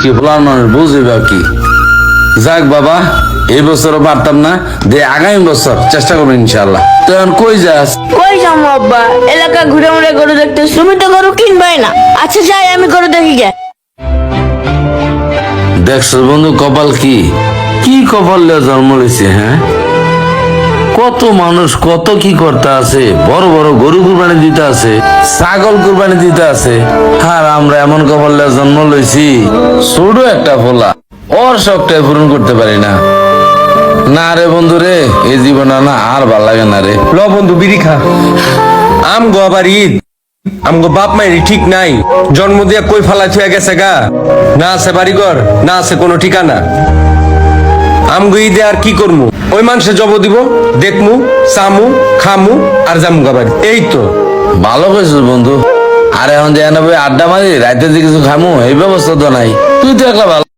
কি বলার মানুষ বুঝবে কি। যাক বাবা, এই বছরও পারতাম না, দে আগামী বছর চেষ্টা করবো ইনশাল্লাহ। তো এখন কই যাস? কই যাবো আব্বা, এলাকা ঘুরে ঘুরে গরু দেখতে, তুমি তো গরু কিনবাই না। আচ্ছা যাই, আমি গরু দেখি গে। দেখছ বন্ধু কপাল কি, কি কপাল লিয়ে জন্ম লইছে। হ্যাঁ, কত মানুষ কত কি করতে আছে, বড় বড় গরু কুরবানি দিতে আছে, ছাগল কুরবানি দিতে আছে। আর আমরা এমন কপাল লিয়ে জন্ম লইছি, ছোট একটা ফোলা, ওর শখটাই পূরণ করতে পারি না। না রে বন্ধু রে, এই জীবন না আর ভাল লাগে না রে। ল বন্ধু বিড়ি খা। আমগো আবার ঈদ, আমগো বাপ মায়ের ঠিক নাই, জন্ম দিয়া কই ফালাই থুয়া গেছে গা, না আছে বাড়িঘর, না আছে কোনো ঠিকানা। আমগো ঈদে আর কি করমু, ওই মানুষে জব দিব, দেখমু, চামু, খামু আর জামু গা বাড়ি, এই তো। ভালো কইছিস বন্ধু। আর এখন যে আড্ডা মারি রাইতে যে কিছু খামু এই ব্যবস্থা তো নাই। তুই তো একলা ভালো